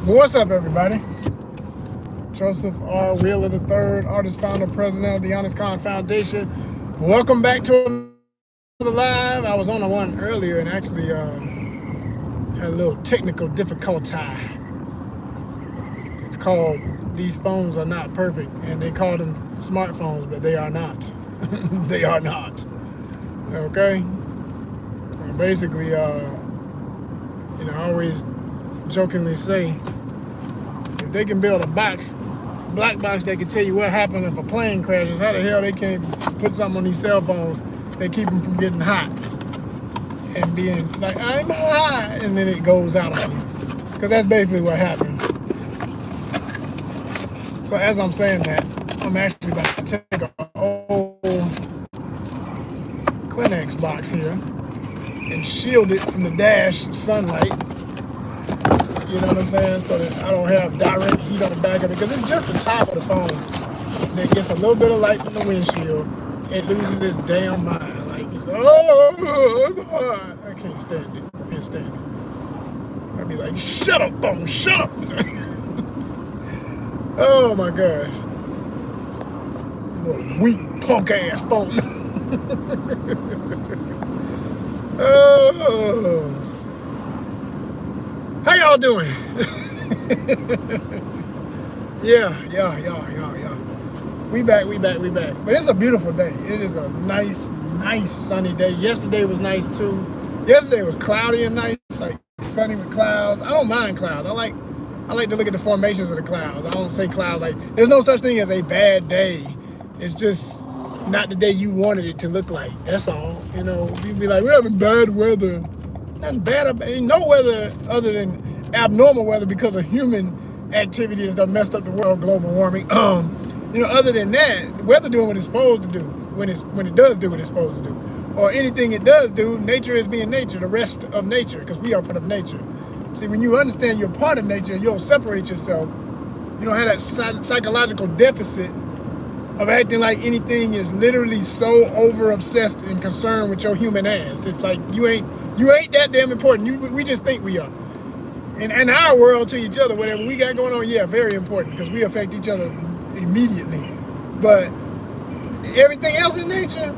What's up, everybody? Joseph R. Wheeler III, artist, founder, president of the ONYXCON Foundation. Welcome back to another live. I was on the one earlier and actually had a little technical difficulty. It's called "These Phones Are Not Perfect," and they call them smartphones, but they are not. They are not. Okay? Basically, I always jokingly say, if they can build a black box that can tell you what happened if a plane crashes, how the hell they can't put something on these cell phones that keep them from getting hot and being like, I'm hot, and then it goes out on you. Because that's basically what happened. So as I'm saying that, I'm actually about to take an old Kleenex box here and shield it from the dash sunlight. You know what I'm saying? So that I don't have direct heat on the back of it, because it's just the top of the phone that gets a little bit of light from the windshield. It loses its damn mind. Like, it's, oh, I'm hot. I can't stand it. I can't stand it. I'd be like, shut up, phone, shut up. Oh my gosh. Little weak punk ass phone. Oh. How y'all doing? Yeah. We back. But it's a beautiful day. It is a nice sunny day. Yesterday was nice too. Yesterday was cloudy and nice, like sunny with clouds. I don't mind clouds. I like to look at the formations of the clouds. I don't say clouds like, there's no such thing as a bad day. It's just not the day you wanted it to look like. That's all. You know, you'd be like, we're having bad weather. That's bad. Ain't no weather other than abnormal weather because of human activity that messed up the world, global warming. Other than that, weather doing what it's supposed to do when it does do what it's supposed to do. Or anything it does do, nature is being nature, the rest of nature, because we are part of nature. See, when you understand you're part of nature, you don't separate yourself. You don't have that psychological deficit of acting like anything is literally so over obsessed and concerned with your human ass. It's like you ain't that damn important. We just think we are. In our world to each other, whatever we got going on, yeah, very important, because we affect each other immediately. But everything else in nature,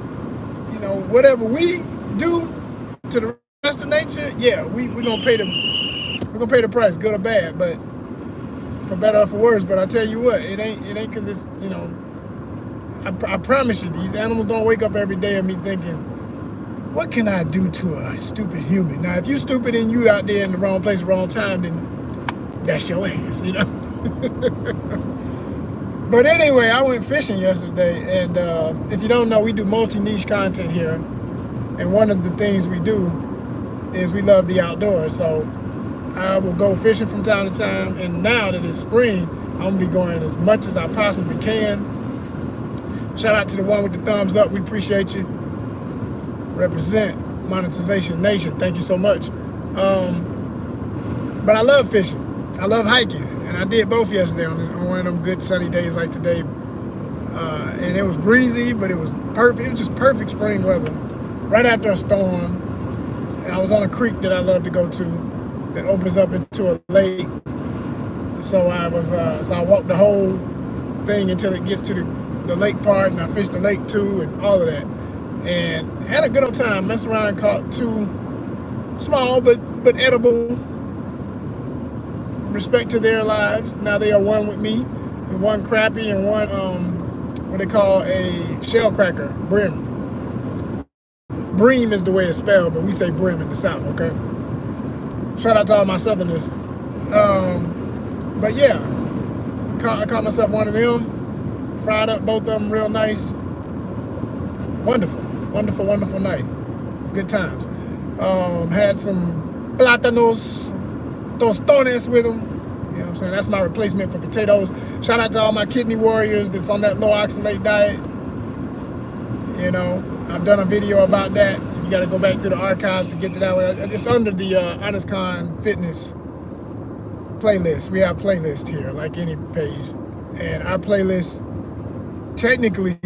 whatever we do to the rest of nature, yeah, we're gonna pay the price, good or bad, but for better or for worse. But I tell you what, it ain't because it's, I promise you, these animals don't wake up every day and be thinking, what can I do to a stupid human? Now, if you stupid and you out there in the wrong place, wrong time, then that's your ass, But anyway, I went fishing yesterday, and if you don't know, we do multi-niche content here, and one of the things we do is we love the outdoors. So I will go fishing from time to time, and now that it's spring, I'm gonna be going as much as I possibly can. Shout out to the one with the thumbs up. We appreciate you. Represent Monetization Nation. Thank you so much. But I love fishing. I love hiking. And I did both yesterday on one of them good sunny days like today. And it was breezy, but it was perfect. It was just perfect spring weather. Right after a storm. And I was on a creek that I love to go to that opens up into a lake. So I walked the whole thing until it gets to the lake part, and I fished the lake too, and all of that. And had a good old time. Messed around and caught two small but edible, respect to their lives. Now they are one with me, and one crappie and one what they call a shell cracker, brim. Bream is the way it's spelled, but we say brim in the South, okay? Shout out to all my Southerners. But yeah, I caught myself one of them, fried up both of them real nice. Wonderful night. Good times. Had some plátanos tostones with them. You know what I'm saying? That's my replacement for potatoes. Shout out to all my kidney warriors that's on that low oxalate diet. I've done a video about that. You got to go back to the archives to get to that one. It's under the ONYXCON fitness playlist. We have a playlist here, like any page. And our playlist technically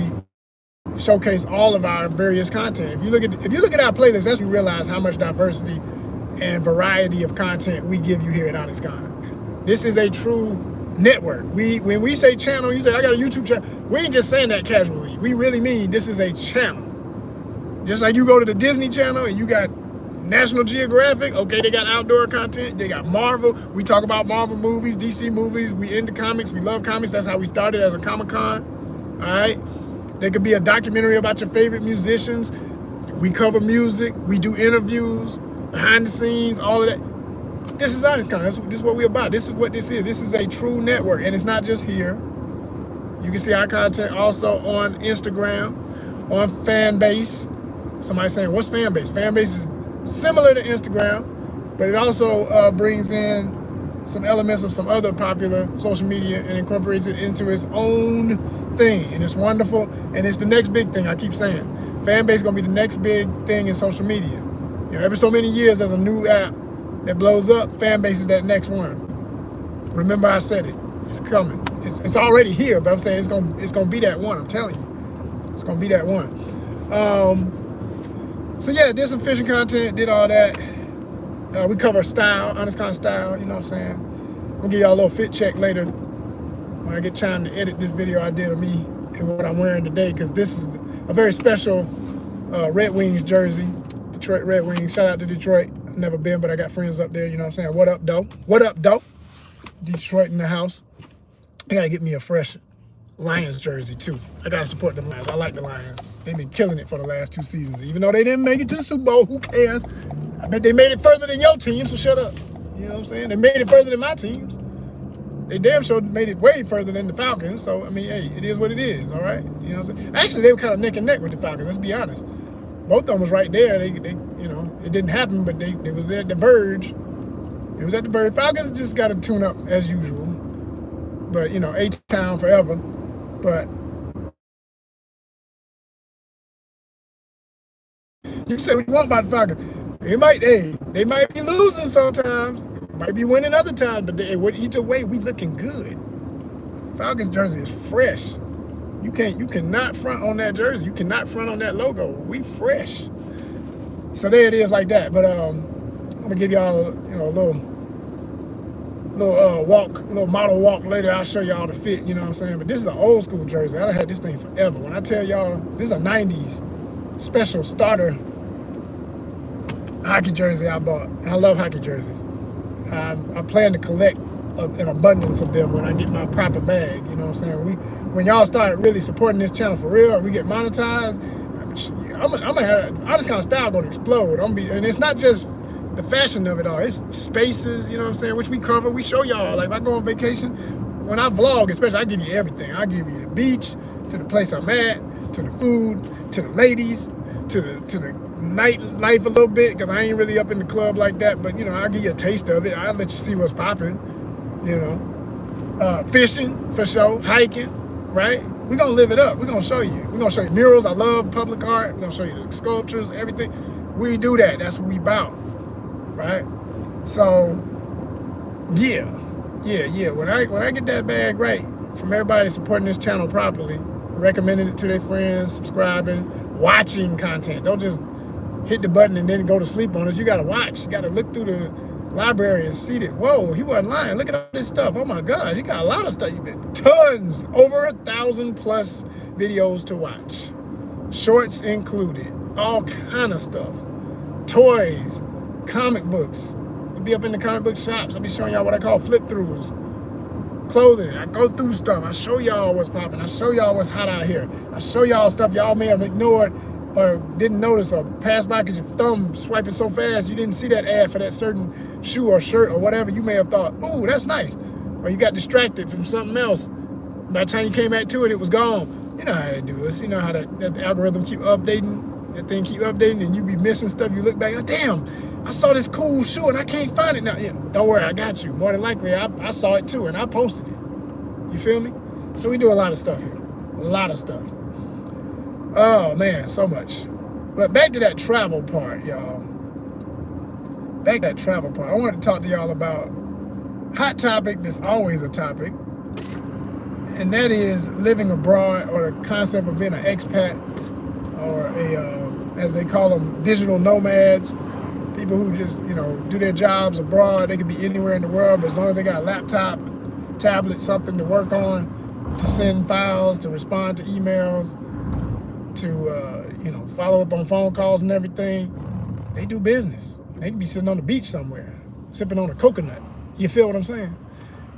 showcase all of our various content. If you look at our playlist, that's when you realize how much diversity and variety of content we give you here at ONYXCON. This is a true network. When we say channel, you say, I got a YouTube channel. We ain't just saying that casually. We really mean this is a channel. Just like you go to the Disney Channel and you got National Geographic, okay, they got outdoor content, they got Marvel. We talk about Marvel movies, DC movies, we into comics, we love comics. That's how we started as a Comic-Con, all right? There could be a documentary about your favorite musicians. We cover music, we do interviews, behind the scenes, all of that. This is ONYXCON. This is what we're about. This is what this is. This is a true network, and it's not just here. You can see our content also on Instagram, on Fanbase. Somebody's saying, what's Fanbase? Fanbase is similar to Instagram, but it also brings in some elements of some other popular social media and incorporates it into its own thing, and it's wonderful, and it's the next big thing. I keep saying, Fanbase is gonna be the next big thing in social media. You know, every so many years there's a new app that blows up. Fanbase is that next one. Remember I said it. It's coming. It's already here, but I'm saying it's gonna be that one. I'm telling you, it's gonna be that one. So yeah, did some fishing content, did all that. We cover style, ONYXCON style. You know what I'm saying? I'm gonna give y'all a little fit check later when I get time to edit this video I did of me and what I'm wearing today, because this is a very special Red Wings jersey. Detroit Red Wings. Shout out to Detroit. I've never been, but I got friends up there. You know what I'm saying? What up, though? What up, though? Detroit in the house. I gotta get me a fresh Lions jersey too. I gotta support the Lions. I like the Lions. They've been killing it for the last 2 seasons. Even though they didn't make it to the Super Bowl, who cares? I bet they made it further than your team, so shut up. You know what I'm saying? They made it further than my teams. They damn sure made it way further than the Falcons. So, I mean, hey, it is what it is, all right? You know what I'm saying? Actually, they were kind of neck and neck with the Falcons, let's be honest. Both of them was right there. They you know, it didn't happen, but they was there at the verge. It was at the verge. Falcons just got to tune up as usual. But, you know, H-Town forever. But you say what you want about the Falcons. They might be losing sometimes. Might be winning other times, but either way, we looking good. Falcons jersey is fresh. You cannot front on that jersey. You cannot front on that logo. We fresh. So there it is like that. But I'm gonna give y'all a little model walk later. I'll show y'all the fit. You know what I'm saying? But this is an old school jersey. I done had this thing forever. When I tell y'all, this is a '90s special starter hockey jersey I bought. And I love hockey jerseys. I plan to collect an abundance of them when I get my proper bag. You know what I'm saying? When y'all start really supporting this channel for real, we get monetized, I'm gonna have all this kind of style gonna explode. And it's not just the fashion of it all. It's spaces, you know what I'm saying, which we cover. We show y'all. Like if I go on vacation, when I vlog, especially, I give you everything. I give you the beach, to the place I'm at, to the food, to the ladies, to the nightlife a little bit, because I ain't really up in the club like that. But you know, I'll give you a taste of it. I'll let you see what's popping. You know, fishing for sure, hiking. Right? We're gonna live it up. We're gonna show you. We're gonna show you murals. I love public art. We're gonna show you the sculptures, everything. We do that. That's what we about. Right? So yeah. When I get that bag right from everybody supporting this channel properly, recommending it to their friends, subscribing, watching content. Don't just hit the button and then go to sleep on it. You gotta watch. You gotta look through the library and see that, whoa, he wasn't lying. Look at all this stuff. Oh my God, he got a lot of stuff. Tons, over 1,000 plus videos to watch. Shorts included, all kind of stuff. Toys, comic books. I'll be up in the comic book shops. I'll be showing y'all what I call flip throughs. Clothing, I go through stuff. I show y'all what's popping. I show y'all what's hot out here. I show y'all stuff y'all may have ignored or didn't notice or passed by because your thumb swiping so fast you didn't see that ad for that certain shoe or shirt or whatever. You may have thought, ooh, that's nice. Or you got distracted from something else. By the time you came back to it, it was gone. You know how they do this. You know how that algorithm keep updating, that thing keep updating, and you be missing stuff. You look back, oh, damn, I saw this cool shoe and I can't find it now. Yeah, don't worry, I got you. More than likely, I saw it too and I posted it. You feel me? So we do a lot of stuff here. A lot of stuff. Oh man, so much. But back to that travel part, y'all. Back to that travel part. I want to talk to y'all about a hot topic that's always a topic. And that is living abroad, or the concept of being an expat, or a, as they call them, digital nomads. people who just, you know, do their jobs abroad. They could be anywhere in the world, but as long as they got a laptop, tablet, something to work on, to send files, to respond to emails, to, you know, follow up on phone calls and everything, they do business. They can be sitting on the beach somewhere, sipping on a coconut. You feel what I'm saying?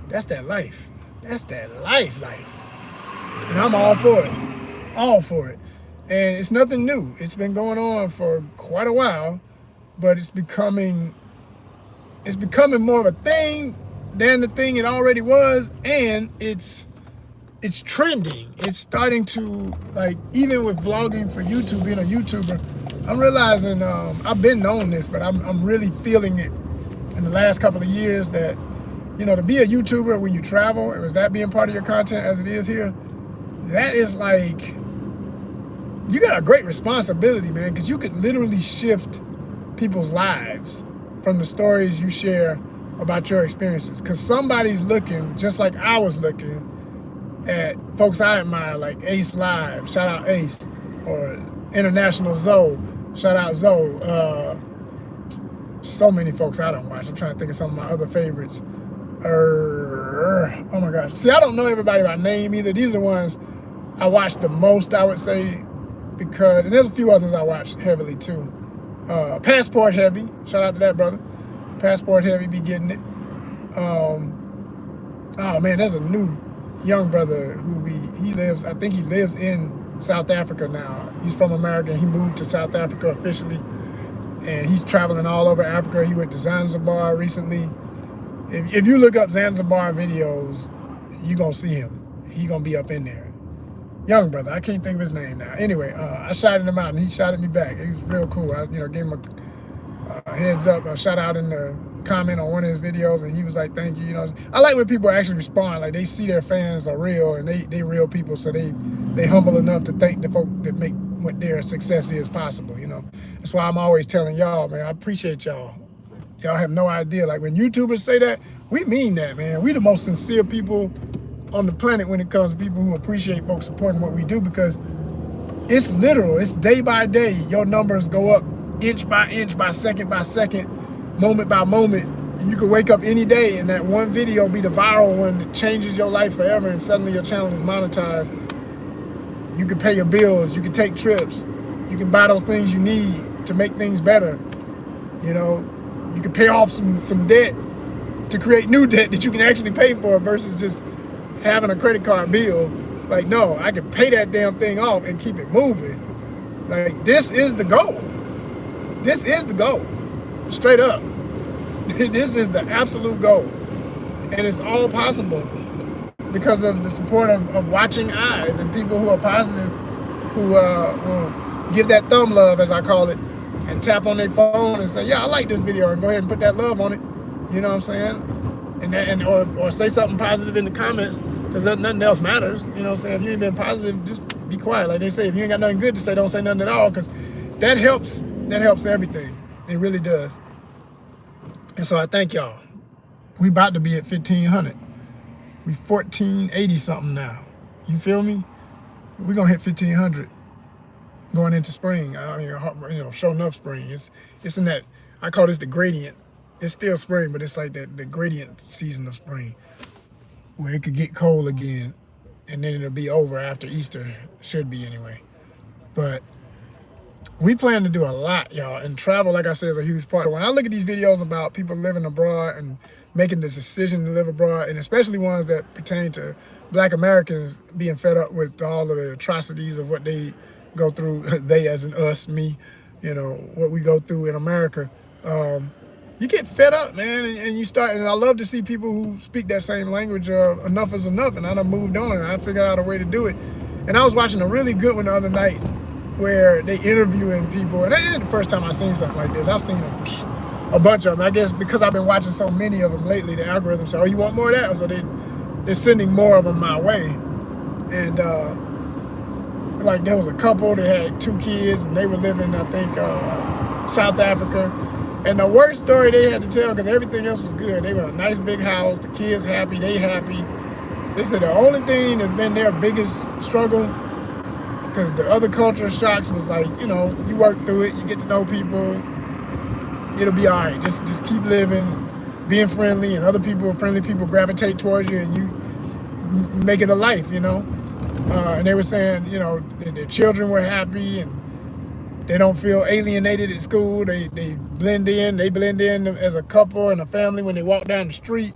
That's that life. That's that life. And I'm all for it. All for it. And it's nothing new. It's been going on for quite a while, but it's becoming more of a thing than the thing it already was, and it's trending. It's starting to, like, even with vlogging for YouTube, being a YouTuber, I'm realizing, I've been known this, but I'm really feeling it in the last couple of years that, you know, to be a YouTuber when you travel, and with that being part of your content as it is here, that is like, you got a great responsibility, man, because you could literally shift people's lives from the stories you share about your experiences. Because somebody's looking, just like I was looking, at folks I admire, like Ace Live, shout out Ace, or International Zoe, shout out Zoe. So many folks I don't watch. I'm trying to think of some of my other favorites. Oh my gosh. See, I don't know everybody by name either. These are the ones I watch the most, I would say, because, and there's a few others I watch heavily too. Passport Heavy, shout out to that brother. Passport Heavy be getting it. Oh man, there's a new young brother who I think he lives in South Africa now. He's from America and he moved to South Africa officially. And he's traveling all over Africa. He went to Zanzibar recently. If you look up Zanzibar videos, you're gonna see him. He's gonna be up in there. Young brother, I can't think of his name now. Anyway, I shouted him out and he shouted me back. He was real cool. I, you know, gave him a heads up, a shout out in the comment on one of his videos, and he was like, thank you. You know, I like when people actually respond, like they see their fans are real and they real people, so they humble enough to thank the folk that make what their success is possible, you know. That's why I'm always telling y'all, man, I appreciate y'all. Y'all have no idea. Like when YouTubers say that, we mean that, man. We the most sincere people on the planet when it comes to people who appreciate folks supporting what we do, because it's literal. It's day by day. Your numbers go up inch by inch, by second, moment by moment. And you can wake up any day and that one video be the viral one that changes your life forever, and suddenly your channel is monetized. You can pay your bills. You can take trips. You can buy those things you need to make things better. You know, you can pay off some debt to create new debt that you can actually pay for, versus just having a credit card bill. Like, no, I can pay that damn thing off and keep it moving. Like, this is the goal. This is the goal. Straight up. This is the absolute goal. And it's all possible because of the support of watching eyes and people who are positive, who will give that thumb love, as I call it, and tap on their phone and say, yeah, I like this video, and go ahead and put that love on it. You know what I'm saying? Or say something positive in the comments, because nothing else matters. You know what I'm saying? If you ain't been positive, just be quiet. Like they say, if you ain't got nothing good to say, don't say nothing at all, because that helps everything. It really does. And so I thank y'all. We about to be at 1,500. We 1,480 something now. You feel me? We're gonna hit 1,500 going into spring. I mean, you know, sure enough spring. It's in that, I call this the gradient. It's still spring, but it's like the gradient season of spring, where it could get cold again, and then it'll be over after Easter. Should be anyway. But we plan to do a lot, y'all, and travel, like I said, is a huge part. When I look at these videos about people living abroad and making the decision to live abroad, and especially ones that pertain to Black Americans being fed up with all of the atrocities of what they go through, they as in us, me, you know, what we go through in America, you get fed up, man, and you start, and I love to see people who speak that same language of enough is enough, and I done moved on, and I figured out a way to do it. And I was watching a really good one the other night, where they interviewing people, and that ain't the first time I've seen something like this. I've seen a bunch of them. I guess because I've been watching so many of them lately, the algorithm said, oh, you want more of that? So they're sending more of them my way. And like there was a couple that had 2 kids, and they were living, I think, South Africa. And the worst story they had to tell, because everything else was good. They were in a nice big house, the kids happy, they happy. They said the only thing that's been their biggest struggle, because the other cultural shocks was like, you know, you work through it, you get to know people, it'll be all right. Just keep living, being friendly, and friendly people gravitate towards you, and you make it a life, you know. And they were saying, you know, their children were happy and they don't feel alienated at school. They blend in. They blend in as a couple and a family when they walk down the street.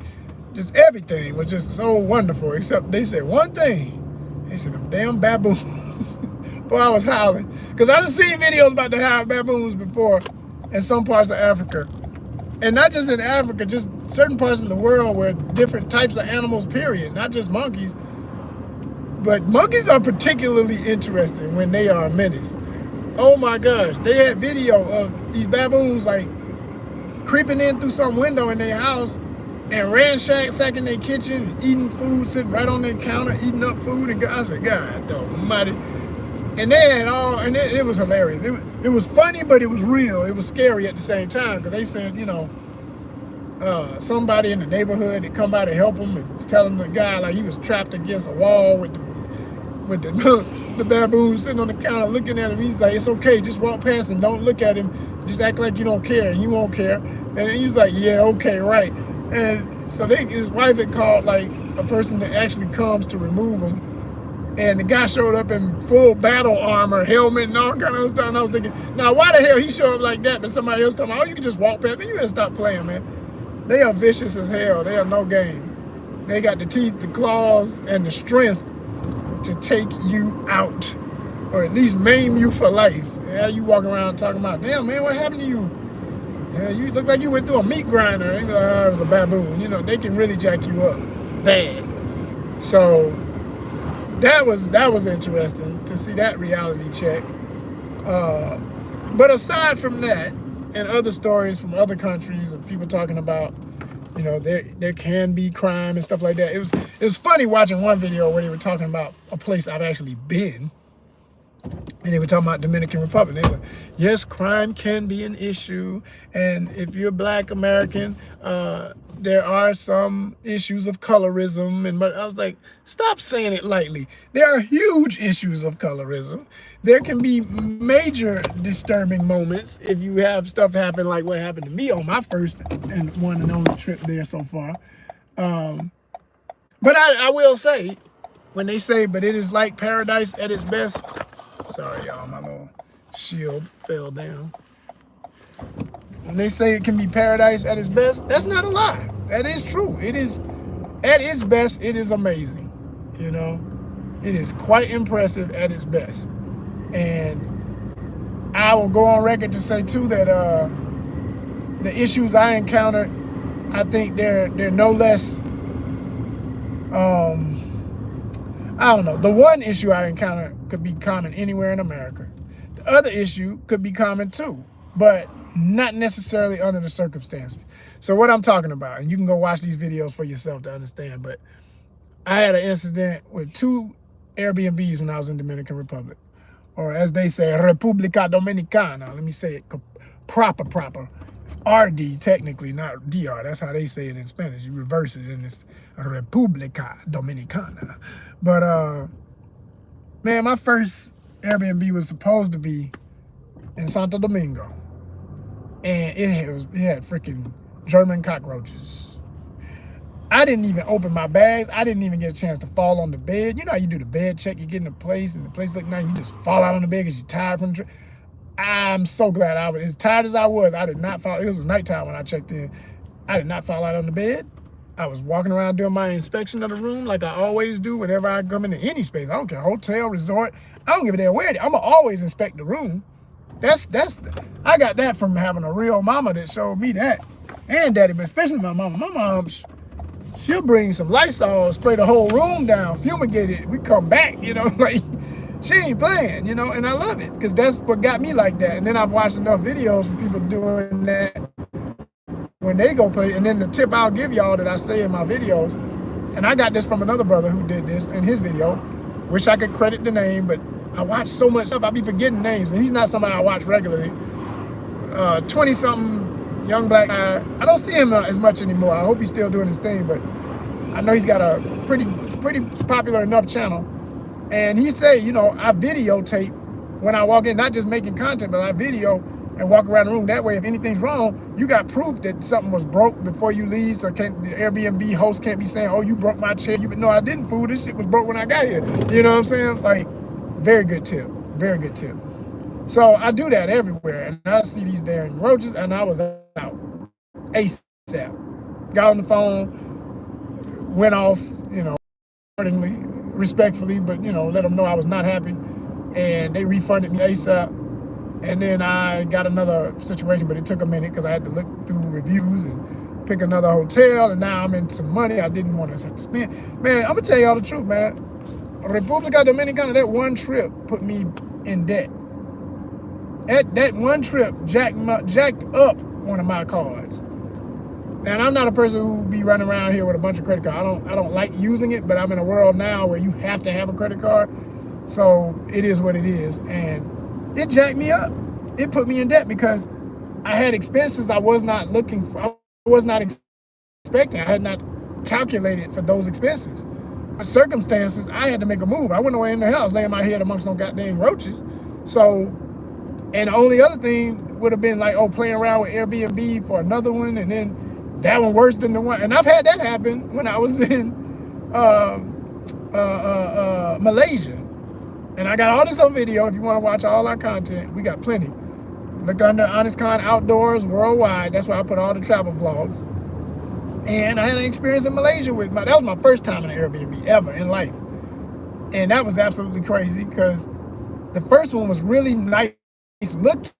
Just everything was just so wonderful, except they said one thing. They said, them damn baboons. Boy, I was howling. Because I done seen videos about the howling baboons before in some parts of Africa. And not just in Africa, just certain parts of the world where different types of animals, period, not just monkeys. But monkeys are particularly interesting when they are a menace. Oh my gosh, they had video of these baboons like creeping in through some window in their house and ransacking their kitchen, eating food, sitting right on their counter, eating up food. And I said, God almighty. And they had all, and it was hilarious. It was funny, but it was real. It was scary at the same time, because they said, you know, somebody in the neighborhood had come by to help him and was telling the guy like he was trapped against a wall with the baboon sitting on the counter looking at him. He's like, it's okay, just walk past him, don't look at him, just act like you don't care, and he won't care. And he was like, yeah, okay, right. And so his wife had called like a person that actually comes to remove him. And the guy showed up in full battle armor, helmet, and all kind of stuff. And I was thinking, now why the hell he showed up like that, but somebody else told me, oh, you can just walk past me. You better stop playing, man. They are vicious as hell. They are no game. They got the teeth, the claws, and the strength to take you out, or at least maim you for life. Yeah, you walk around talking about, damn, man, what happened to you? Yeah, you look like you went through a meat grinder. And you're like, oh, it was a baboon. You know, they can really jack you up bad. So that was interesting to see that reality check. But aside from that, and other stories from other countries of people talking about, you know, there can be crime and stuff like that. It was funny watching one video where they were talking about a place I've actually been, and they were talking about Dominican Republic. They were like, yes, crime can be an issue, and if you're Black American, there are some issues of colorism. But I was like, stop saying it lightly. There are huge issues of colorism. There can be major disturbing moments if you have stuff happen like what happened to me on my first and one and only trip there so far. But I will say, when they say, but it is like paradise at its best. Sorry, y'all, my little shield fell down. When they say it can be paradise at its best, that's not a lie. That is true. It is, at its best, it is amazing. You know, it is quite impressive at its best. And I will go on record to say too that the issues I encountered, I think they're no less. I don't know. The one issue I encountered could be common anywhere in America. The other issue could be common too, but not necessarily under the circumstances. So what I'm talking about, and you can go watch these videos for yourself to understand, but I had an incident with 2 Airbnbs when I was in Dominican Republic, or as they say, República Dominicana. Let me say it proper. It's RD technically, not DR. That's how they say it in Spanish. You reverse it and it's República Dominicana. But man, my first Airbnb was supposed to be in Santo Domingo, and it had freaking German cockroaches. I didn't even open my bags. I didn't even get a chance to fall on the bed. You know how you do the bed check, you get in a place and the place look nice, you just fall out on the bed because you're tired from the trip. I'm so glad I was, as tired as I was, I did not fall. It was nighttime when I checked in. I did not fall out on the bed. I was walking around doing my inspection of the room like I always do whenever I come into any space. I don't care, hotel, resort. I don't give a damn where it is. I'm going to always inspect the room. I got that from having a real mama that showed me that. And daddy, but especially my mama. My mom, she'll bring some Lysol, spray the whole room down, fumigate it. We come back, you know, like she ain't playing, you know, and I love it because that's what got me like that. And then I've watched enough videos from people doing that when they go play. And then the tip I'll give y'all that I say in my videos, and I got this from another brother who did this in his video. Wish I could credit the name, but I watch so much stuff, I be forgetting names, and he's not somebody I watch regularly. 20-something young Black guy. I don't see him as much anymore. I hope he's still doing his thing, but I know he's got a pretty popular enough channel. And he say, you know, I videotape when I walk in, not just making content, but I video and walk around the room. That way, if anything's wrong, you got proof that something was broke before you leave. So the Airbnb host can't be saying, "Oh, you broke my chair." You no, I didn't, fool. This shit was broke when I got here. You know what I'm saying? Like, very good tip. Very good tip. So I do that everywhere, and I see these damn roaches, and I was out ASAP. Got on the phone, went off, you know, accordingly, respectfully, but you know, let them know I was not happy, and they refunded me ASAP. And then I got another situation, but it took a minute because I had to look through reviews and pick another hotel, and now I'm in some money I didn't want to have to spend. Man, I'm gonna tell y'all the truth, man. República Dominicana, that one trip put me in debt. That one trip jacked up one of my cards. And I'm not a person who be running around here with a bunch of credit cards. I don't like using it, but I'm in a world now where you have to have a credit card. So it is what it is. And it jacked me up. It put me in debt because I had expenses I was not looking for. I was not expecting. I had not calculated for those expenses. But circumstances, I had to make a move. I went away in the house, laying my head amongst no goddamn roaches. So, and the only other thing would have been like, oh, playing around with Airbnb for another one, and then that one worse than the one. And I've had that happen when I was in Malaysia. And I got all this on video. If you want to watch all our content, we got plenty. Look under ONYXCON Outdoors Worldwide. That's where I put all the travel vlogs. And I had an experience in Malaysia that was my first time in an Airbnb ever in life. And that was absolutely crazy because the first one was really nice looking.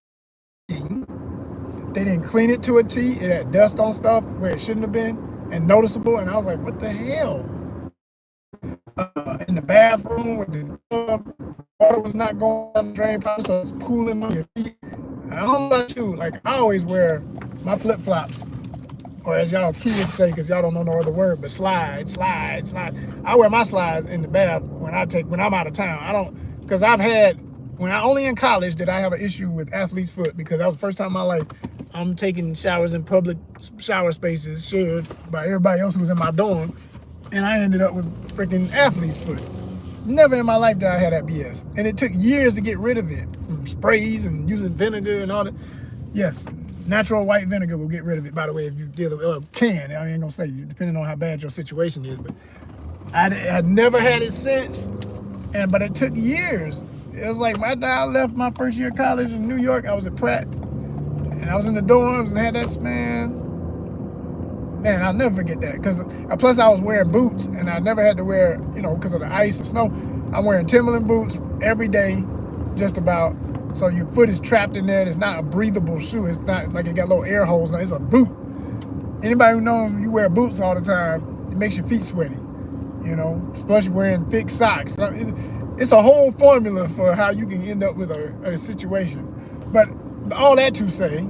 They didn't clean it to a T. It had dust on stuff where it shouldn't have been and noticeable. And I was like, what the hell? In the bathroom with the tub, water was not going down the drain pipe, so it's pooling on your feet. I don't know about you, like I always wear my flip-flops, or as y'all kids say, because y'all don't know no other word, but slide. I wear my slides in the bath when I'm out of town. I don't, because only in college did I have an issue with athlete's foot, because that was the first time in my life I'm taking showers in public shower spaces shared by everybody else who was in my dorm, and I ended up with freaking athlete's foot. Never in my life did I have that BS. And it took years to get rid of it, from sprays and using vinegar and all that. Yes, natural white vinegar will get rid of it, by the way, if you deal with can. I ain't gonna say you, depending on how bad your situation is, but I had never had it since, but it took years. It was like my dad left my first year of college in New York. I was at Pratt, and I was in the dorms and had that, man, I'll never forget that. Because plus I was wearing boots, and I never had to wear, you know, because of the ice and snow. I'm wearing Timberland boots every day, just about. So your foot is trapped in there. It's not a breathable shoe. It's not like it got little air holes. No, it's a boot. Anybody who knows you wear boots all the time, it makes your feet sweaty. You know, especially wearing thick socks. It's a whole formula for how you can end up with a situation. But all that to say,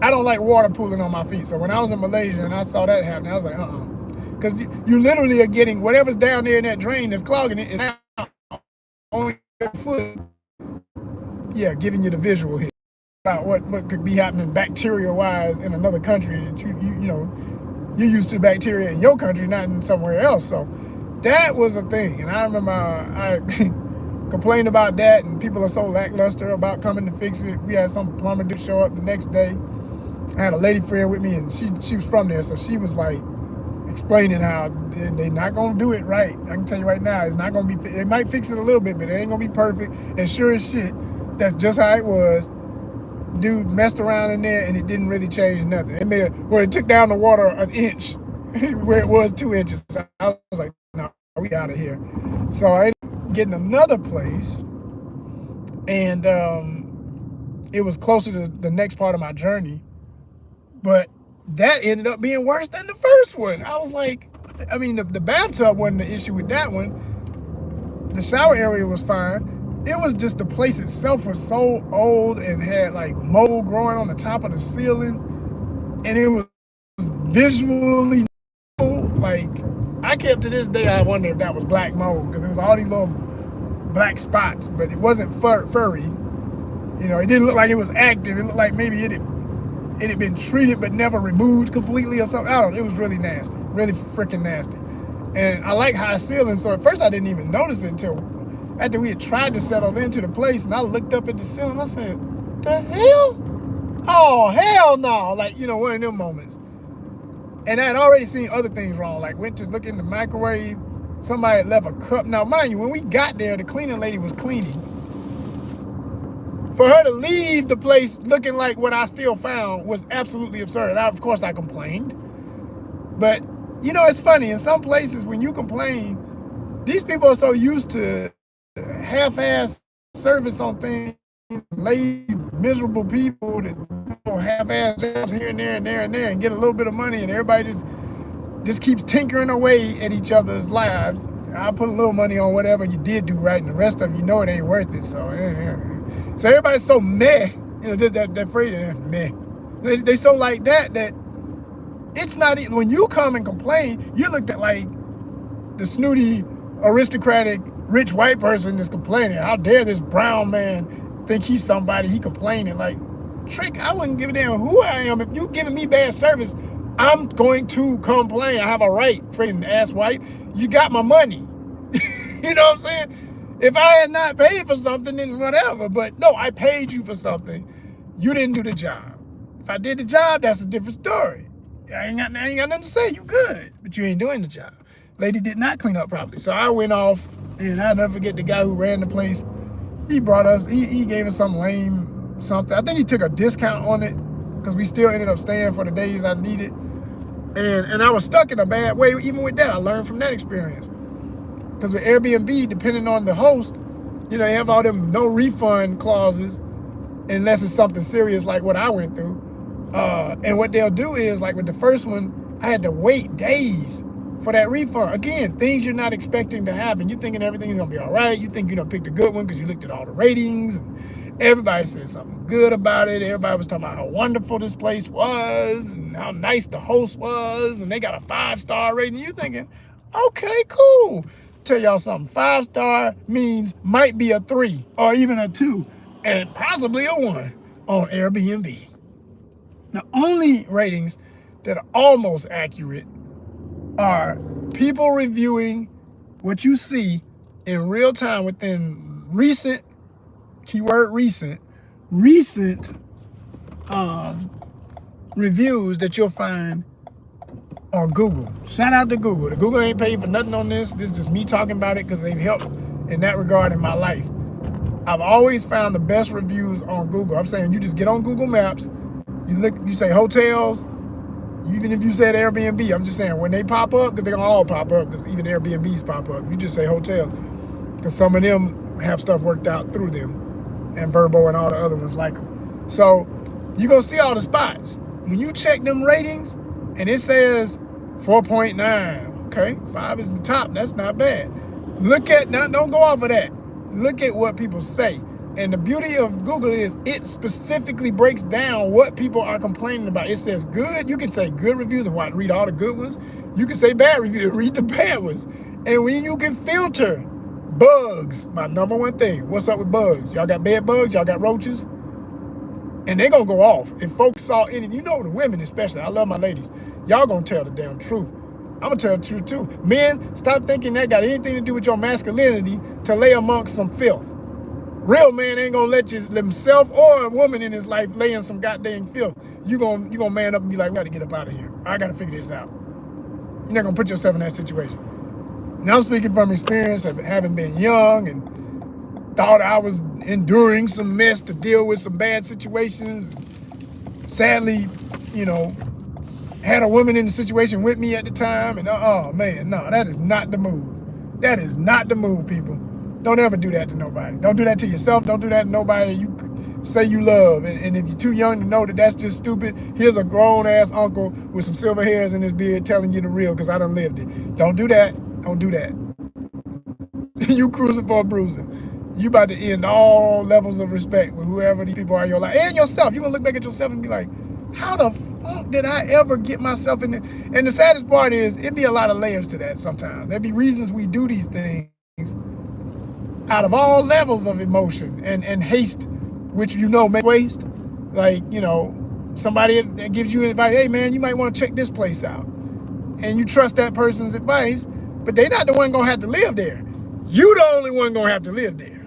I don't like water pooling on my feet. So when I was in Malaysia and I saw that happen, I was like, because you literally are getting whatever's down there in that drain that's clogging it is out on your foot. Yeah, giving you the visual here about what could be happening bacteria-wise in another country that you know, you're used to the bacteria in your country, not in somewhere else. So that was a thing. And I remember I complained about that, and people are so lackluster about coming to fix it. We had some plumber to show up the next day. I had a lady friend with me, and she was from there, so she was like explaining how they're not gonna do it right. I can tell you right now, it's not gonna be. They might fix it a little bit, but it ain't gonna be perfect. And sure as shit, that's just how it was. Dude messed around in there, and it didn't really change nothing. It took down the water an inch where it was 2 inches. So I was like, no, we out of here. So I ended up getting another place, and it was closer to the next part of my journey. But that ended up being worse than the first one. I was like, I mean, the bathtub wasn't the issue with that one. The shower area was fine. It was just the place itself was so old and had like mold growing on the top of the ceiling. And it was visually like, I kept to this day, I wonder if that was black mold, because it was all these little black spots, but it wasn't furry. You know, it didn't look like it was active. It looked like maybe it had been treated but never removed completely or something. I don't know. It was really nasty, really freaking nasty. And I like high ceilings, so at first I didn't even notice it until after we had tried to settle into the place, and I looked up at the ceiling. I said, "The hell? Oh, hell no. Like, you know, one of them moments. And I had already seen other things wrong. Like, went to look in the microwave. Somebody had left a cup. Now, mind you, when we got there, the cleaning lady was cleaning. For her to leave the place looking like what I still found was absolutely absurd. Of course, I complained. But, you know, it's funny. In some places, when you complain, these people are so used to half-ass service on things, lazy, miserable people that half-ass jobs here and there and there and there and get a little bit of money, and everybody just keeps tinkering away at each other's lives. I'll put a little money on whatever you did do right, and the rest of you know it ain't worth it. So everybody's so meh, you know, that phrase, meh. They so like that it's not even, when you come and complain, you're looked at like the snooty, aristocratic, rich white person that's complaining. How dare this brown man think he's somebody, he complaining. Like, Trick, I wouldn't give a damn who I am. If you giving me bad service, I'm going to complain. I have a right, freaking ass white. You got my money. You know what I'm saying? If I had not paid for something, then whatever. But no, I paid you for something. You didn't do the job. If I did the job, that's a different story. I ain't got nothing to say. You good, but you ain't doing the job. Lady did not clean up properly. So I went off, and I'll never forget the guy who ran the place. He brought us, he gave us some lame something. I think he took a discount on it because we still ended up staying for the days I needed. And I was stuck in a bad way. Even with that, I learned from that experience. Because with Airbnb, depending on the host, you know, they have all them no refund clauses unless it's something serious like what I went through. And what they'll do is, like with the first one, I had to wait days for that refund. Again, things you're not expecting to happen. You're thinking everything's gonna be all right. You think you done picked a good one because you looked at all the ratings. And everybody said something good about it. Everybody was talking about how wonderful this place was and how nice the host was. And they got a 5-star rating. You thinking, okay, cool. Tell y'all something. 5-star means might be a 3 or even a 2 and possibly a 1 on Airbnb. The only ratings that are almost accurate are people reviewing what you see in real time within recent, keyword recent reviews that you'll find on Google. Shout out to Google. The Google ain't paid for nothing on this. This is just me talking about it because they've helped in that regard in my life. I've always found the best reviews on Google. I'm saying you just get on Google Maps, you look, you say hotels, even if you said Airbnb, I'm just saying when they pop up, because they're gonna all pop up, because even Airbnbs pop up, you just say hotel, because some of them have stuff worked out through them, and Verbo and all the other ones like them. So you're gonna see all the spots. When you check them ratings, and it says 4.9, okay, 5 is the top, that's not bad. Look at, now don't go off of that. Look at what people say. And the beauty of Google is it specifically breaks down what people are complaining about. It says good, you can say good reviews and read all the good ones. You can say bad reviews, read the bad ones. And when you can filter bugs, my number one thing, what's up with bugs? Y'all got bed bugs, y'all got roaches? And they're gonna go off. If folks saw any, you know the women especially, I love my ladies, y'all gonna tell the damn truth. I'm gonna tell the truth too. Men, stop thinking that got anything to do with your masculinity to lay amongst some filth. Real man ain't gonna let himself or a woman in his life lay in some goddamn filth. You gonna man up and be like, we gotta get up out of here. I gotta figure this out. You're not gonna put yourself in that situation. Now I'm speaking from experience of having been young and thought I was enduring some mess to deal with some bad situations. Sadly, you know, had a woman in the situation with me at the time, and oh man, no, that is not the move. That is not the move, people. Don't ever do that to nobody. Don't do that to yourself. Don't do that to nobody you say you love. And if you're too young to know that that's just stupid, here's a grown-ass uncle with some silver hairs in his beard telling you the real because I done lived it. Don't do that. Don't do that. You cruising for a bruiser. You about to end all levels of respect with whoever these people are in your life. And yourself. You're going to look back at yourself and be like, how the fuck did I ever get myself in there? And the saddest part is, it'd be a lot of layers to that sometimes. There'd be reasons we do these things out of all levels of emotion and haste, which you know make waste. Like, you know, somebody that gives you advice, hey man, you might want to check this place out. And you trust that person's advice, but they're not the one gonna have to live there. You the only one gonna have to live there.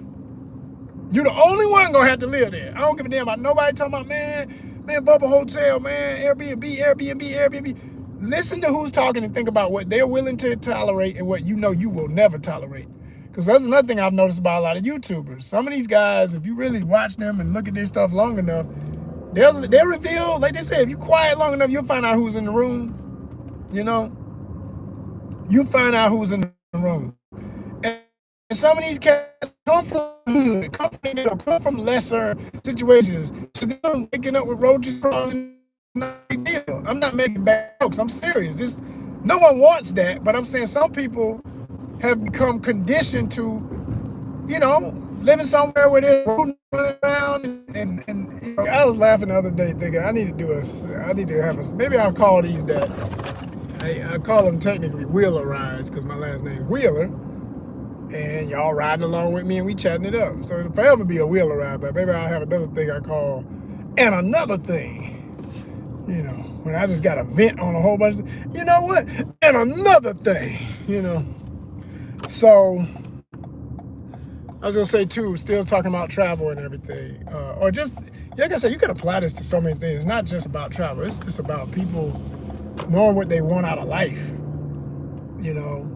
You the only one gonna have to live there. I don't give a damn about nobody talking about, man, Man, Bubba Hotel, man, Airbnb. Listen to who's talking and think about what they're willing to tolerate and what you know you will never tolerate. Because that's another thing I've noticed about a lot of YouTubers. Some of these guys, if you really watch them and look at their stuff long enough, they'll reveal, like they said, if you quiet long enough, you'll find out who's in the room. You know, you find out who's in the room. And some of these cats come from hood, come from lesser situations. So them waking up with roaches crawling, not a big deal. I'm not making bad jokes. I'm serious. No one wants that, but I'm saying some people have become conditioned to, you know, living somewhere where they're rolling around and you know, I was laughing the other day thinking I need to have a, maybe I'll call these that. I call them technically Wheeler rides because my last name is Wheeler, and y'all riding along with me and we chatting it up. So it'll forever be a Wheeler ride, but maybe I'll have another thing I call and another thing. You know, when I just got a vent on a whole bunch of, you know what? And another thing, you know. So I was gonna say too, still talking about travel and everything, or just, like I said, you can apply this to so many things. It's not just about travel. It's just about people knowing what they want out of life. You know,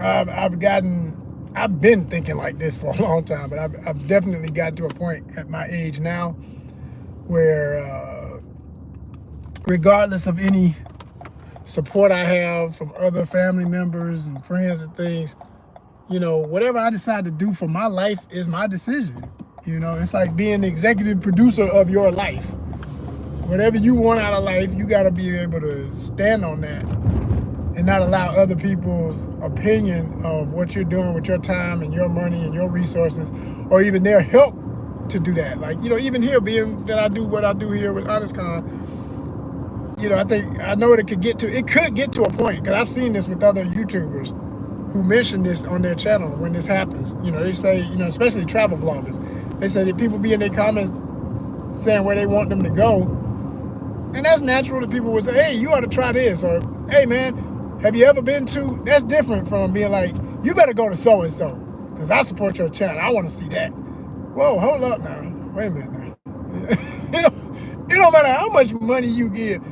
I've been thinking like this for a long time, but I've definitely gotten to a point at my age now where, regardless of any support I have from other family members and friends and things, you know, whatever I decide to do for my life is my decision. You know, it's like being the executive producer of your life. Whatever you want out of life, you got to be able to stand on that and not allow other people's opinion of what you're doing with your time and your money and your resources, or even their help to do that. Like, you know, even here, being that I do what I do here with ONYXCON, you know, I know it could get to a point, because I've seen this with other YouTubers who mention this on their channel when this happens. You know, they say, you know, especially travel vloggers, they say that people be in their comments saying where they want them to go. And that's natural that people would say, hey, you ought to try this, or hey man, have you ever been to, that's different from being like, you better go to so-and-so, because I support your channel, I want to see that. Whoa, hold up now, wait a minute now. You know, it don't matter how much money you give,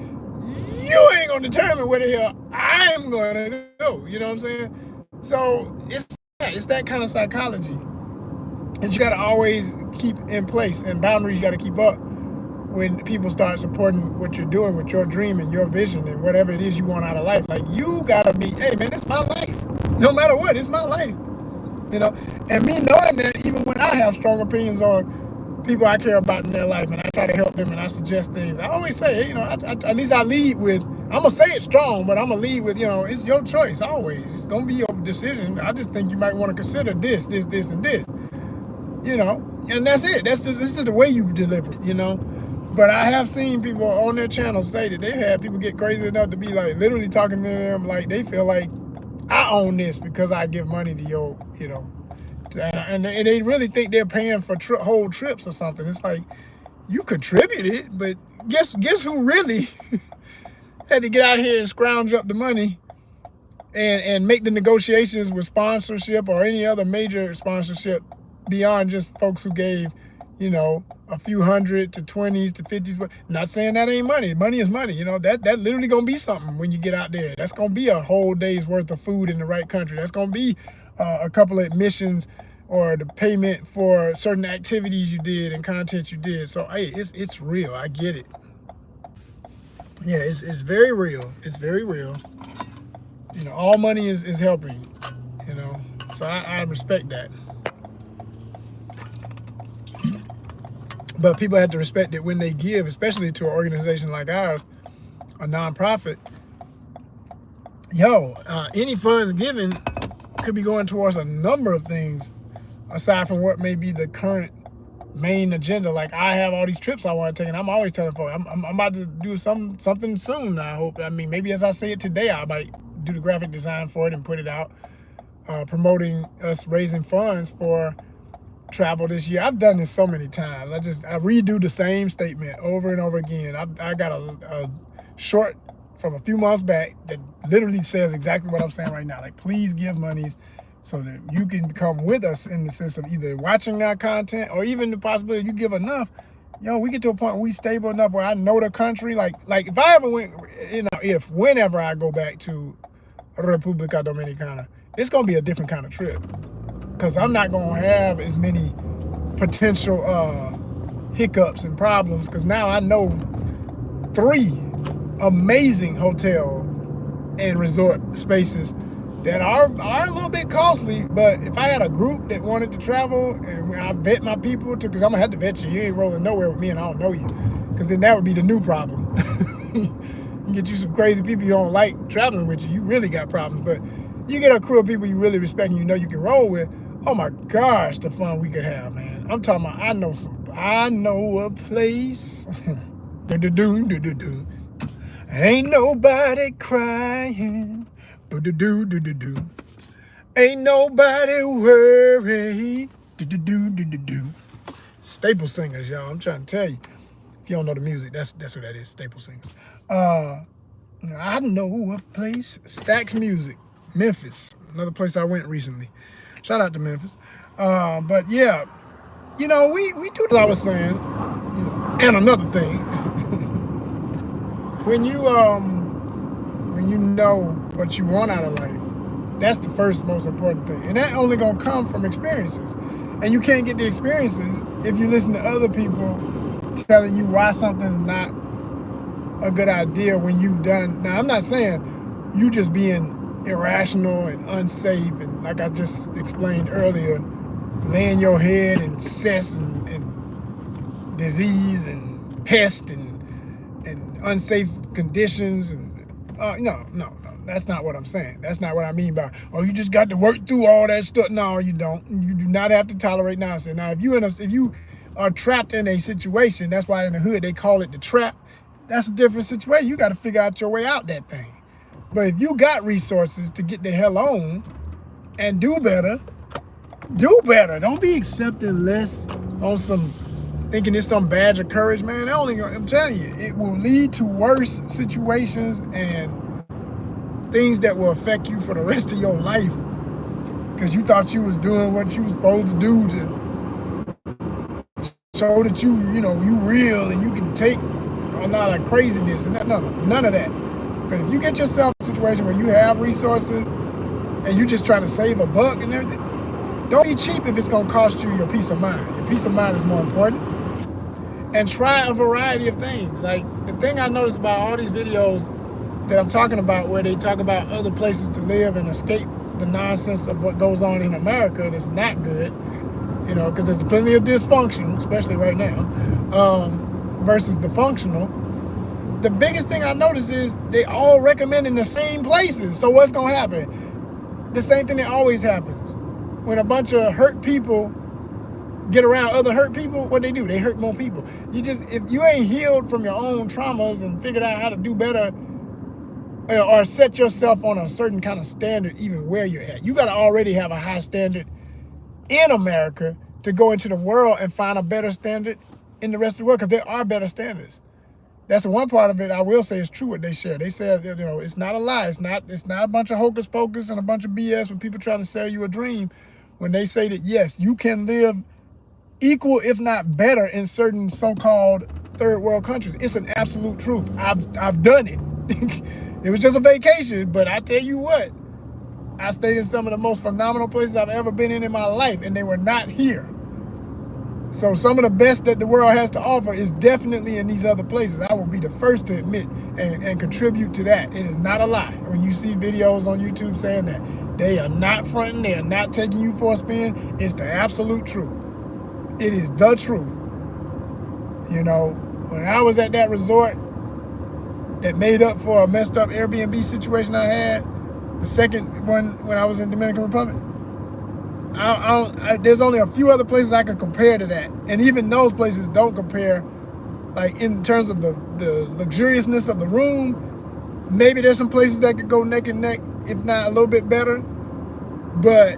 you ain't gonna determine where the hell I'm gonna go, you know what I'm saying? So it's that kind of psychology that you gotta always keep in place, and boundaries you gotta keep up when people start supporting what you're doing with your dream and your vision and whatever it is you want out of life. Like, you gotta be, hey man, it's my life. No matter what, it's my life. You know, and me knowing that, even when I have strong opinions on people I care about in their life and I try to help them and I suggest things, I always say, hey, you know, at least I lead with, I'm gonna say it strong, but I'm gonna lead with, you know, it's your choice always. It's gonna be your decision. I just think you might want to consider this, and this. You know, and that's it. This is the way you deliver it, you know. But I have seen people on their channel say that they've had people get crazy enough to be like literally talking to them like they feel like I own this because I give money to your, you know, and they really think they're paying for whole trips or something. It's like, you contributed, but guess who really had to get out here and scrounge up the money and make the negotiations with sponsorship or any other major sponsorship beyond just folks who gave, you know, a few hundred to 20s to 50s. But not saying that ain't money. Money is money. You know, that literally gonna be something when you get out there. That's gonna be a whole day's worth of food in the right country. That's gonna be a couple of admissions or the payment for certain activities you did and content you did. So hey, it's real. I get it. Yeah, it's very real. It's very real. You know, all money is helping. You know, so I respect that. But people have to respect that when they give, especially to an organization like ours, a nonprofit, any funds given could be going towards a number of things aside from what may be the current main agenda. Like, I have all these trips I want to take, and I'm always telling folks, I'm about to do something soon, I hope. I mean, maybe as I say it today, I might do the graphic design for it and put it out, promoting us raising funds for travel this year. I've done this so many times. I redo the same statement over and over again. I got a short from a few months back that literally says exactly what I'm saying right now. Like, please give monies so that you can come with us in the sense of either watching our content or even the possibility you give enough, yo, we get to a point where we stable enough where I know the country. Like if I ever went, whenever I go back to República Dominicana, it's gonna be a different kind of trip. Cause I'm not gonna have as many potential hiccups and problems. Cause now I know 3 amazing hotel and resort spaces that are a little bit costly, but if I had a group that wanted to travel and I vet my people, because I'm gonna have to vet you. You ain't rolling nowhere with me and I don't know you, because then that would be the new problem. You get you some crazy people you don't like traveling with you, you really got problems. But you get a crew of people you really respect and you know you can roll with, oh my gosh, the fun we could have, man. I'm talking about, I know a place. Do-do-do-do-do-do. Ain't nobody crying. Do-do-do-do-do-do. Ain't nobody worried. Do-do-do-do-do-do. Staple singers, y'all. I'm trying to tell you. If you don't know the music, that's what that is, staple singers. I know a place. Stax Music, Memphis. Another place I went recently. Shout out to Memphis. But yeah, we do what I was saying. And another thing. When you know what you want out of life, that's the first most important thing. And that only gonna come from experiences. And you can't get the experiences if you listen to other people telling you why something's not a good idea when you've done. Now, I'm not saying you just being irrational and unsafe and, like I just explained earlier, laying your head in cess and disease and pest and unsafe conditions and no, that's not what I'm saying. That's not what I mean by, oh, you just got to work through all that stuff. No, you don't. You do not have to tolerate nonsense. Now, if you are trapped in a situation, that's why in the hood they call it the trap. That's a different situation. You got to figure out your way out that thing. But if you got resources to get the hell on and do better. Don't be accepting less on some thinking it's some badge of courage, man. I'm telling you, it will lead to worse situations and things that will affect you for the rest of your life because you thought you was doing what you was supposed to do to show that you real and you can take a lot of craziness and none of that. But if you get yourself in a situation where you have resources and you just trying to save a buck and everything, don't be cheap if it's going to cost you your peace of mind. Your peace of mind is more important. And try a variety of things. Like the thing I noticed about all these videos that I'm talking about where they talk about other places to live and escape the nonsense of what goes on in America that's not good, because there's plenty of dysfunction, especially right now, versus the functional. The biggest thing I noticed is they all recommending the same places. So what's going to happen? The same thing that always happens. When a bunch of hurt people get around other hurt people, what they do? They hurt more people. If you ain't healed from your own traumas and figured out how to do better or set yourself on a certain kind of standard even where you're at, you got to already have a high standard in America to go into the world and find a better standard in the rest of the world, because there are better standards. That's the one part of it I will say is true what they share. They said, it's not a lie. It's not a bunch of hocus pocus and a bunch of BS with people trying to sell you a dream when they say that, yes, you can live equal, if not better, in certain so-called third world countries. It's an absolute truth. I've done it. It was just a vacation, but I tell you what, I stayed in some of the most phenomenal places I've ever been in my life, and they were not here. So some of the best that the world has to offer is definitely in these other places. I will be the first to admit and contribute to that. It is not a lie. When you see videos on YouTube saying that, they are not fronting, they are not taking you for a spin. It's the absolute truth. It is the truth. When I was at that resort that made up for a messed up Airbnb situation I had, the second one when I was in Dominican Republic, there's only a few other places I could compare to that. And even those places don't compare, like in terms of the luxuriousness of the room. Maybe there's some places that could go neck and neck, if not a little bit better. But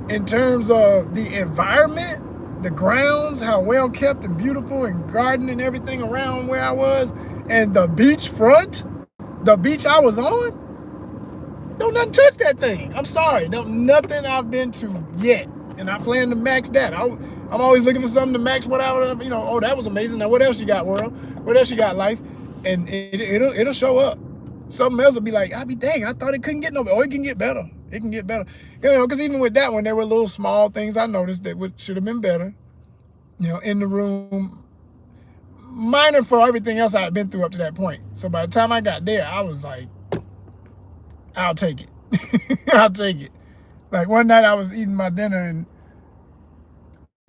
in terms of the environment, the grounds, how well kept and beautiful and garden and everything around where I was, and the beach front, the beach I was on, don't nothing touch that thing. I'm sorry, nothing I've been to yet, and I plan to max that. I'm always looking for something to match whatever, you know, oh, that was amazing. Now, what else you got, world? What else you got, life? And it'll show up. Something else will be like, I'll be dang, I thought it couldn't get no better. Oh, it can get better. It can get better. You know, because even with that one, there were little small things I noticed that should have been better. You know, in the room, minor for everything else I had been through up to that point. So by the time I got there, I was like, I'll take it. I'll take it. Like one night I was eating my dinner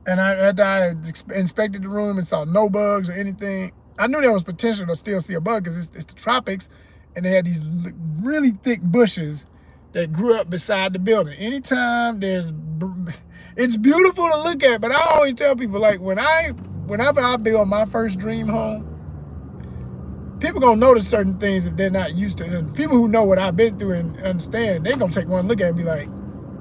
and after I had inspected the room and saw no bugs or anything, I knew there was potential to still see a bug because it's the tropics and they had these really thick bushes that grew up beside the building. Anytime it's beautiful to look at, but I always tell people, like, whenever I build my first dream home, people gonna notice certain things if they're not used to it. And people who know what I've been through and understand, they gonna take one look at it and be like,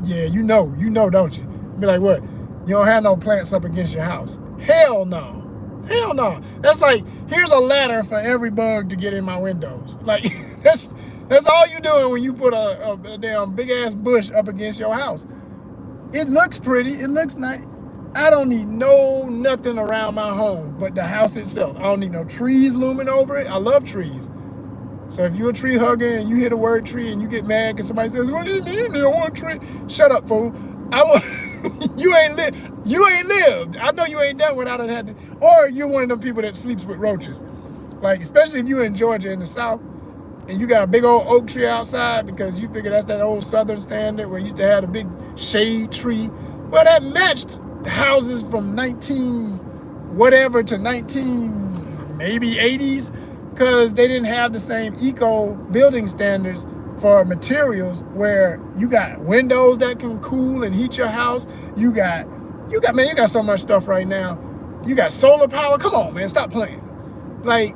yeah, you know, don't you? Be like, what? You don't have no plants up against your house? Hell no. Hell no. That's like, here's a ladder for every bug to get in my windows. Like, that's all you doing when you put a damn big ass bush up against your house. It looks pretty, it looks nice. I don't need nothing around my home but the house itself. I don't need no trees looming over it. I love trees. So if you're a tree hugger and you hear the word tree and you get mad because somebody says, what do you mean you don't want a tree? Shut up, fool. You ain't lived. I know you ain't done what I done had to. Or you're one of them people that sleeps with roaches. Like, especially if you're in Georgia in the South and you got a big old oak tree outside because you figure that's that old Southern standard where you used to have a big shade tree. Well, that matched houses from 19 whatever to 19 maybe 80s because they didn't have the same eco building standards for materials where you got windows that can cool and heat your house. You got so much stuff right now. You got solar power. Come on, man, stop playing. Like,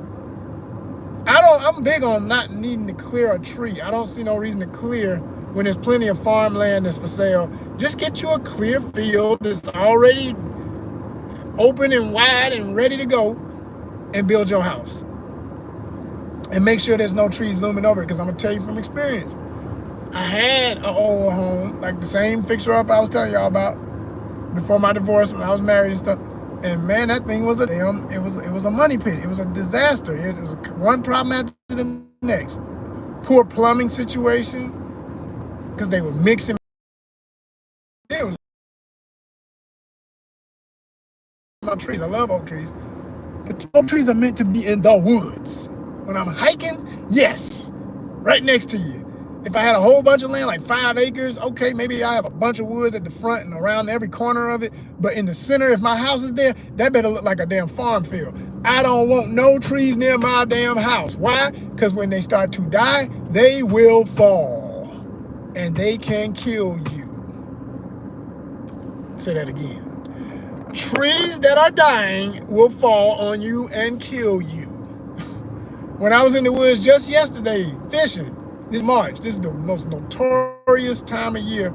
I'm big on not needing to clear a tree. I don't see no reason to clear when there's plenty of farmland that's for sale. Just get you a clear field that's already open and wide and ready to go and build your house. And make sure there's no trees looming over it, because I'm gonna tell you from experience. I had an old home, like the same fixer-up I was telling y'all about before my divorce when I was married and stuff. And man, that thing was it was a money pit. It was a disaster. It was one problem after the next. Poor plumbing situation, because they were mixing. It was my trees. I love oak trees. But oak trees are meant to be in the woods. When I'm hiking, yes, right next to you. If I had a whole bunch of land, like 5 acres, okay, maybe I have a bunch of woods at the front and around every corner of it. But in the center, if my house is there, that better look like a damn farm field. I don't want no trees near my damn house. Why? Because when they start to die, they will fall. And they can kill you. Say that again. Trees that are dying will fall on you and kill you. When I was in the woods just yesterday fishing, this March, this is the most notorious time of year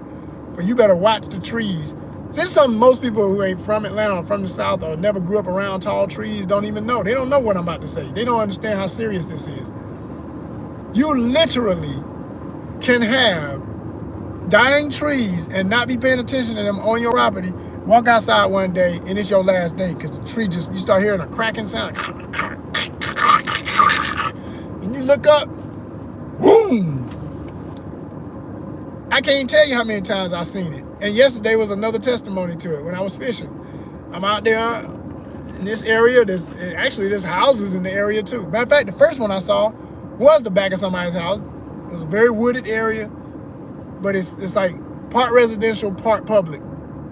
for you better watch the trees. This is something most people who ain't from Atlanta or from the South or never grew up around tall trees don't even know. They don't know what I'm about to say. They don't understand how serious this is. You literally can have dying trees and not be paying attention to them on your property. Walk outside one day and it's your last day because the tree you start hearing a cracking sound. And you look up, boom! I can't tell you how many times I've seen it. And yesterday was another testimony to it when I was fishing. I'm out there in this area. There's houses in the area too. Matter of fact, the first one I saw was the back of somebody's house. It was a very wooded area, but it's like part residential, part public.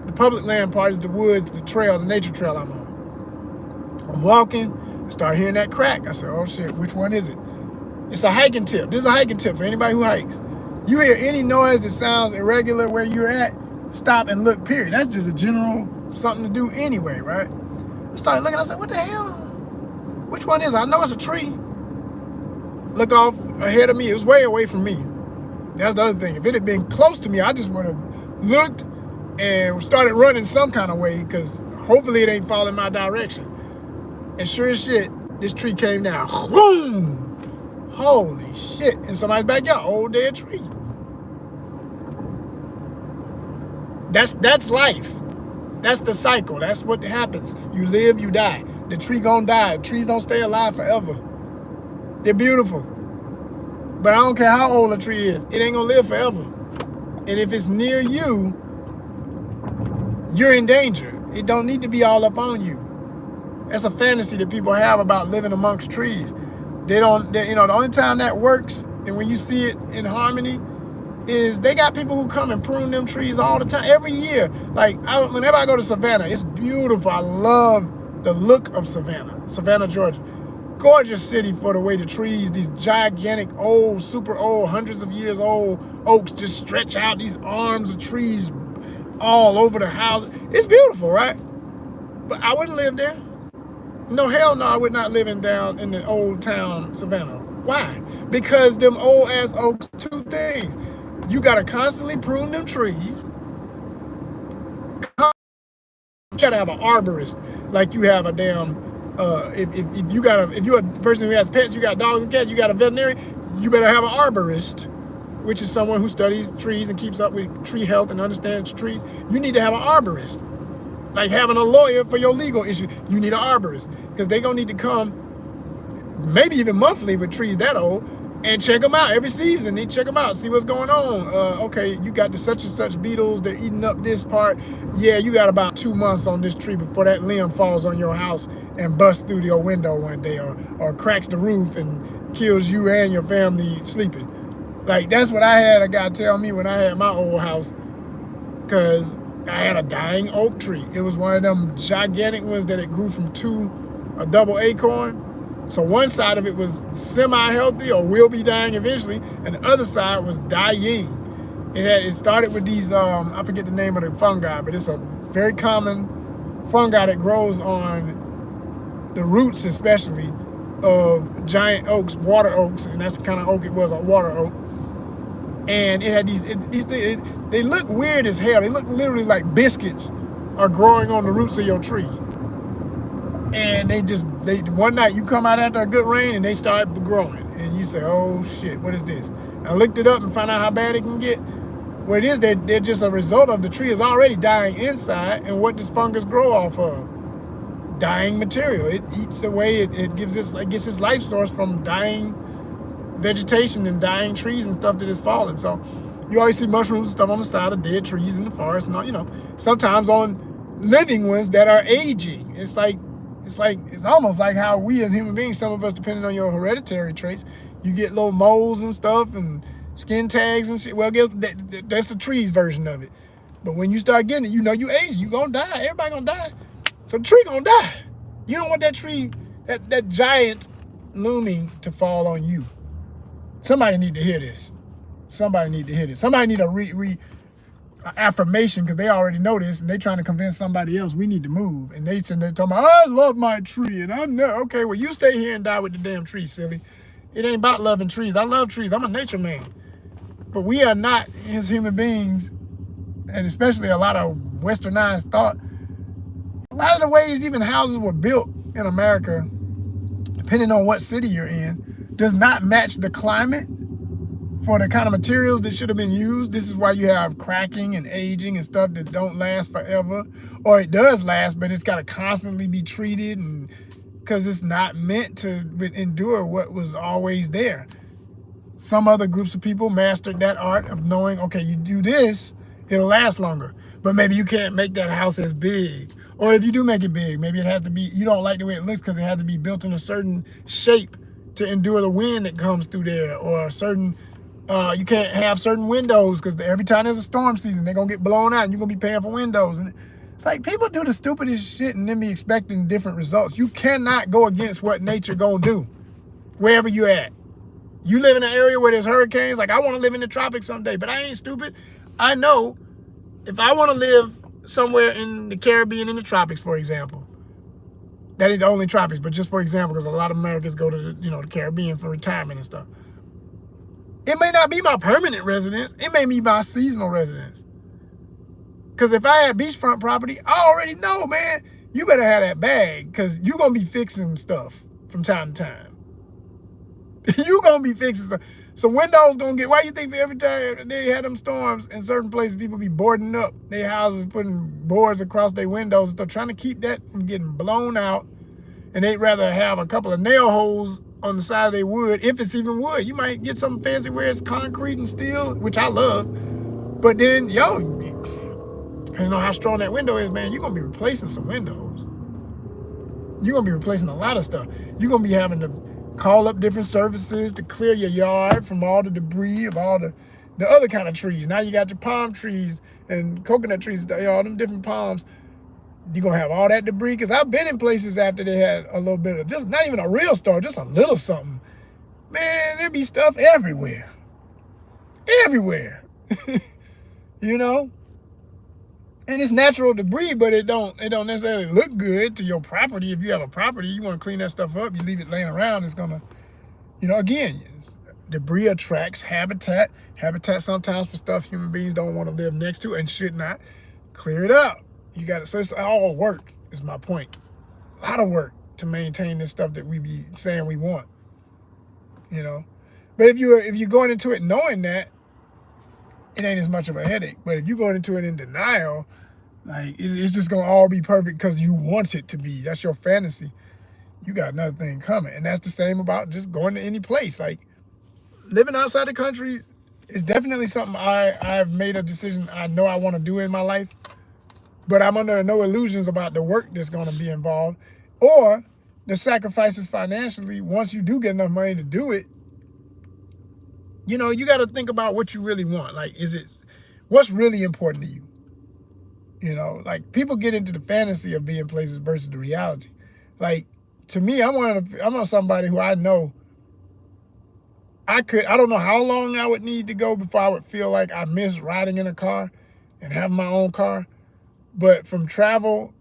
The public land part is the woods, the trail, the nature trail I'm on. I'm walking, I start hearing that crack. I said, oh shit, which one is it? It's a hiking tip. This is a hiking tip for anybody who hikes. You hear any noise that sounds irregular where you're at, stop and look, period. That's just a general something to do anyway, right? I started looking, I said, what the hell? Which one is it? I know it's a tree. Look off ahead of me. It was way away from me. That's the other thing. If it had been close to me, I just would have looked and started running some kind of way because hopefully it ain't falling my direction. And sure as shit, this tree came down. Boom! Holy shit. In somebody's backyard, old dead tree. That's life. That's the cycle. That's what happens. You live, you die. The tree gonna die. Trees don't stay alive forever. They're beautiful. But I don't care how old a tree is. It ain't gonna live forever. And if it's near you, you're in danger. It don't need to be all up on you. That's a fantasy that people have about living amongst trees. You know, the only time that works, and when you see it in harmony, is they got people who come and prune them trees all the time, every year. Like, whenever I go to Savannah, it's beautiful. I love the look of Savannah, Georgia. Gorgeous city for the way the trees, these gigantic, old, super old, hundreds of years old oaks just stretch out these arms of trees all over the house. It's beautiful, right? But I wouldn't live there. No, hell no, I would not live down in the old town Savannah. Why? Because them old ass oaks, two things. You gotta constantly prune them trees. You gotta have an arborist, like you have a damn. If you're a person who has pets, you got dogs and cats, you got a veterinarian. You better have an arborist, which is someone who studies trees and keeps up with tree health and understands trees. You need to have an arborist, like having a lawyer for your legal issue. You need an arborist because they're gonna need to come, maybe even monthly with trees that old, and check them out every season. They check them out, see what's going on. Okay, you got the such and such beetles, they're eating up this part. Yeah, you got about 2 months on this tree before that limb falls on your house and busts through your window one day, or cracks the roof and kills you and your family sleeping. Like, that's what I had a guy tell me when I had my old house, because I had a dying oak tree. It was one of them gigantic ones that it grew from a double acorn. So one side of it was semi-healthy or will be dying eventually, and the other side was dying. It started with these, I forget the name of the fungi, but it's a very common fungi that grows on the roots, especially, of giant oaks, water oaks, and that's the kind of oak it was, a water oak. And it had these things, they look weird as hell. They look literally like biscuits are growing on the roots of your tree. And one night you come out after a good rain and they start growing. And you say, oh shit, what is this? And I looked it up and found out how bad it can get. What it is, they're just a result of the tree is already dying inside, and what does fungus grow off of? Dying material. It eats away, it gets its life source from dying vegetation and dying trees and stuff that is falling. So you always see mushrooms and stuff on the side of dead trees in the forest, and all, you know, sometimes on living ones that are aging. It's almost like how we as human beings, some of us, depending on your hereditary traits, you get little moles and stuff and skin tags and shit. Well, that's the trees version of it. But when you start getting it, you know you age, you gonna die. Everybody gonna die. So the tree gonna die. You don't want that tree, that giant looming to fall on you. Somebody need to hear this. Somebody need to hear this. Somebody need a affirmation, because they already know this and they trying to convince somebody else we need to move. And they sitting there talking about, I love my tree and I'm there. Okay, well, you stay here and die with the damn tree, silly. It ain't about loving trees. I love trees. I'm a nature man. But we are not, as human beings, and especially a lot of westernized thought, a lot of the ways even houses were built in America, depending on what city you're in, does not match the climate for the kind of materials that should have been used. This is why you have cracking and aging and stuff that don't last forever. Or it does last, but it's got to constantly be treated, and because it's not meant to endure what was always there. Some other groups of people mastered that art of knowing, okay, you do this, it'll last longer. But maybe you can't make that house as big. Or if you do make it big, maybe it has to be, you don't like the way it looks because it has to be built in a certain shape to endure the wind that comes through there. Or a certain, you can't have certain windows because every time there's a storm season, they're going to get blown out and you're going to be paying for windows. And it's like, people do the stupidest shit and then be expecting different results. You cannot go against what nature going to do wherever you're at. You live in an area where there's hurricanes. Like, I want to live in the tropics someday, but I ain't stupid. I know if I want to live somewhere in the Caribbean, in the tropics, for example, that ain't the only tropics, but just for example, because a lot of Americans go to the Caribbean for retirement and stuff. It may not be my permanent residence. It may be my seasonal residence. Because if I had beachfront property, I already know, man, you better have that bag, because you're going to be fixing stuff from time to time. You're going to be fixing stuff. So windows gonna get, why you think every time they had them storms in certain places, people be boarding up their houses, putting boards across their windows. They're trying to keep that from getting blown out. And they'd rather have a couple of nail holes on the side of their wood, if it's even wood. You might get something fancy where it's concrete and steel, which I love. But then, yo, depending on how strong that window is, man, you're gonna be replacing some windows. You're gonna be replacing a lot of stuff. You're gonna be having to call up different services to clear your yard from all the debris of all the other kind of trees. Now you got your palm trees and coconut trees, all them different palms. You're gonna have all that debris. Because I've been in places after they had a little bit of, just not even a real storm, just a little something. Man, there'd be stuff everywhere. Everywhere. You know? And it's natural debris, but it don't necessarily look good to your property. If you have a property, you want to clean that stuff up, you leave it laying around, it's gonna, again, debris attracts habitat. Habitat sometimes for stuff human beings don't want to live next to and should not. Clear it up. You got it. So it's all work, is my point. A lot of work to maintain this stuff that we be saying we want. But if you're going into it knowing that, it ain't as much of a headache. But if you're going into it in denial, like it's just gonna all be perfect because you want it to be. That's your fantasy. You got another thing coming. And that's the same about just going to any place. Like living outside the country is definitely something I've made a decision I know I want to do in my life. But I'm under no illusions about the work that's gonna be involved or the sacrifices financially once you do get enough money to do it. You got to think about what you really want. Like, what's really important to you? Like people get into the fantasy of being places versus the reality. Like to me, I'm somebody who I know I don't know how long I would need to go before I would feel like I miss riding in a car and having my own car. But from travel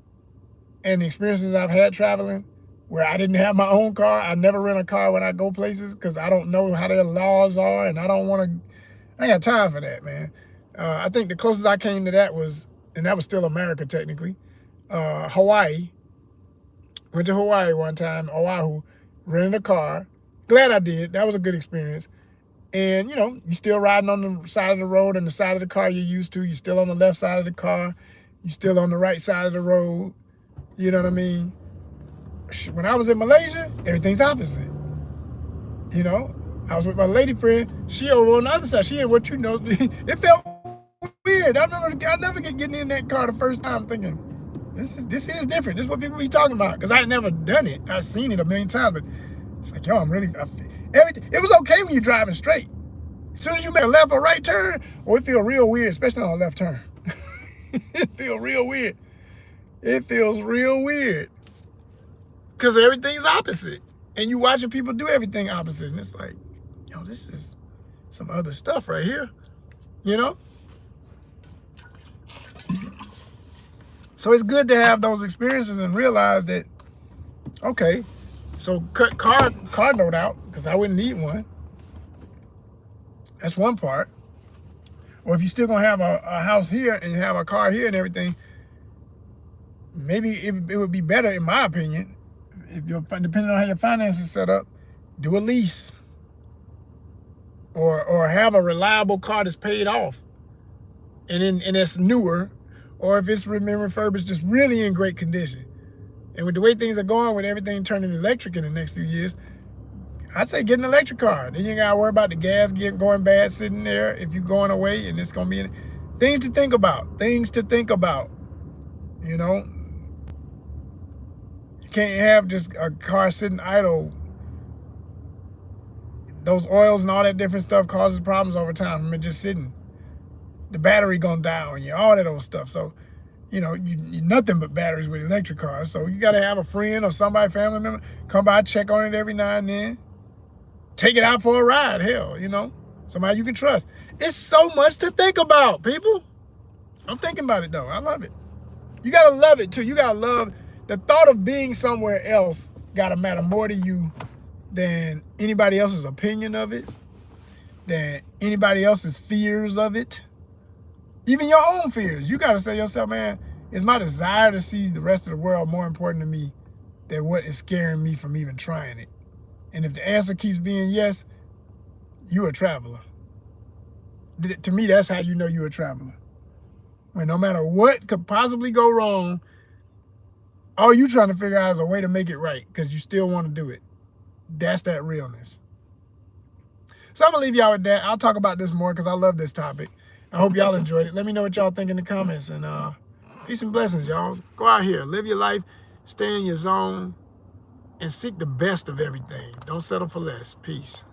and the experiences I've had traveling, where I didn't have my own car, I never rent a car when I go places because I don't know how their laws are, and I ain't got time for that, man. I think the closest I came to that was, and that was still America technically, Hawaii. Went to Hawaii one time, Oahu, rented a car. Glad I did. That was a good experience. And, you still riding on the side of the road and the side of the car you're used to. You're still on the left side of the car. You're still on the right side of the road. You know what I mean? When I was in Malaysia, everything's opposite. I was with my lady friend. She over on the other side. She ain't what it felt weird. I'll never get getting in that car the first time thinking, this is different. This is what people be talking about. Because I had never done it. I've seen it a million times, but it's like, yo, it was okay when you're driving straight. As soon as you make a left or right turn, it feels real weird, especially on a left turn. It feels real weird. It feels real weird. Because everything's opposite. And you watching people do everything opposite. And it's like, yo, this is some other stuff right here. So it's good to have those experiences and realize that, okay, so cut car note out, because I wouldn't need one. That's one part. Or if you're still going to have a house here and you have a car here and everything, maybe it would be better, in my opinion, depending on how your finances set up, do a lease or have a reliable car that's paid off and it's newer, or if it's been refurbished, just really in great condition. And with the way things are going, with everything turning electric in the next few years, I'd say get an electric car. Then you ain't gotta worry about the gas going bad sitting there if you're going away, and it's gonna be things to think about. You can't have just a car sitting idle. Those oils and all that different stuff causes problems over time from it just sitting. The battery gonna die on you, all that old stuff. So, you nothing but batteries with electric cars. So you gotta have a friend or somebody, family member, come by, check on it every now and then. Take it out for a ride, hell, somebody you can trust. It's so much to think about, people. I'm thinking about it though. I love it. You gotta love it too. You gotta love the thought of being somewhere else. Gotta matter more to you than anybody else's opinion of it, than anybody else's fears of it, even your own fears. You gotta say to yourself, man, is my desire to see the rest of the world more important to me than what is scaring me from even trying it? And if the answer keeps being yes, you're a traveler. To me, that's how you know you're a traveler. When no matter what could possibly go wrong, all you trying to figure out is a way to make it right because you still want to do it. That's that realness. So I'm going to leave y'all with that. I'll talk about this more because I love this topic. I hope y'all enjoyed it. Let me know what y'all think in the comments. And peace and blessings, y'all. Go out here. Live your life. Stay in your zone. And seek the best of everything. Don't settle for less. Peace.